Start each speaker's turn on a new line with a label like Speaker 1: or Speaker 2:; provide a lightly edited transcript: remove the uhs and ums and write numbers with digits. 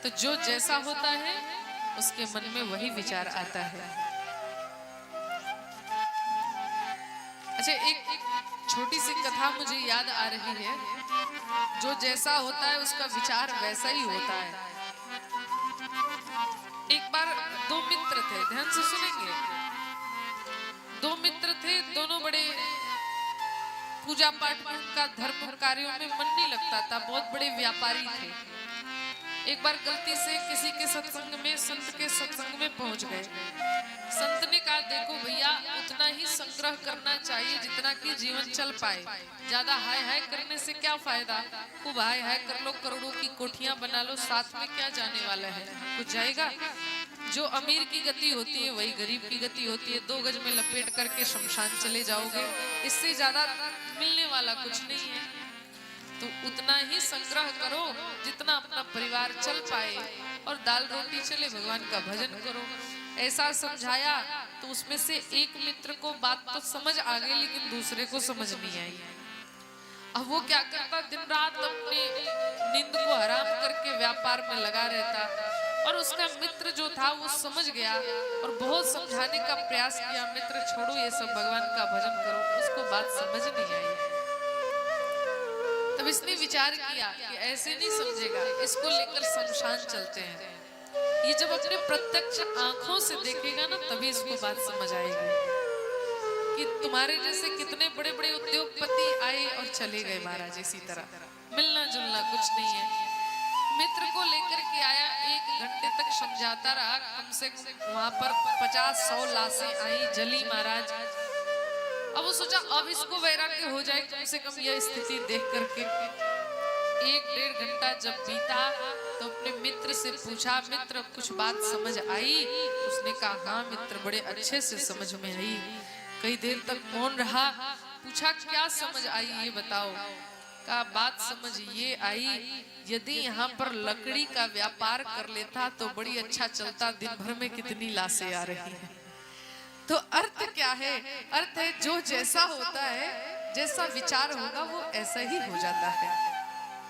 Speaker 1: तो जो जैसा होता है उसके मन में वही विचार आता है। अच्छा, एक छोटी सी कथा मुझे याद आ रही है। जो जैसा होता है उसका विचार वैसा ही होता है। एक बार दो मित्र थे, ध्यान से सुनेंगे। दो मित्र थे, दोनों बड़े पूजा पाठ का धर्म कार्यों में मन नहीं लगता था, बहुत बड़े व्यापारी थे। एक बार गलती से किसी के सत्संग में, संत के सत्संग में पहुंच गए। संत ने कहा, देखो भैया, उतना ही संग्रह करना चाहिए जितना कि जीवन चल पाए। ज्यादा हाय हाय करने से क्या फायदा। खूब हाय हाय कर लो, करोड़ों की कोठियां बना लो, साथ में क्या जाने वाला है, कुछ जाएगा। जो अमीर की गति होती है वही गरीब की गति होती है। 2 गज में लपेट करके शमशान चले जाओगे, इससे ज्यादा मिलने वाला कुछ नहीं है। तो उतना ही संग्रह करो जितना अपना परिवार चल पाए, और दाल रोटी चले, भगवान का भजन करो। ऐसा समझाया तो उसमें से एक मित्र को बात तो समझ आ गई, लेकिन दूसरे को समझ नहीं आई। अब वो क्या करता, दिन रात अपने नींद को हराम करके व्यापार में लगा रहता। और उसका मित्र जो था वो समझ गया और बहुत समझाने का प्रयास किया, मित्र छोड़ो ये सब, भगवान का भजन करो। उसको बात समझ नहीं आई। तब इसने विचार किया कि ऐसे नहीं समझेगा, इसको लेकर शमशान चलते हैं। ये जब अपने प्रत्यक्ष आंखों से देखेगा ना, तभी इसको बात समझ आएगी कि तुम्हारे जैसे कितने बड़े बड़े उद्योगपति आए और चले गए महाराज, इसी तरह मिलना जुलना कुछ नहीं है। मित्र को लेकर के आया, 1 घंटे तक समझाता रहा। कम से कम वहां पर 50-100 लाशें आई, जली महाराज। अब वो सोचा अब इसको वैराग्य हो जाए कम से कम यह स्थिति देख करके। 1-1.5 घंटा जब बीता तो अपने मित्र से पूछा, मित्र कुछ बात समझ आई? उसने कहा, हाँ मित्र, बड़े अच्छे से समझ में आई। कई देर तक मौन रहा। पूछा, क्या समझ आई ये बताओ? कहा, बात समझ ये आई, यदि यहाँ पर लकड़ी का व्यापार कर लेता तो बड़ी अच्छा चलता, दिन भर में कितनी लाशें आ रही है। तो अर्थ क्या है? अर्थ है जो जैसा होता है, जैसा विचार होगा वो ऐसा ही हो जाता है।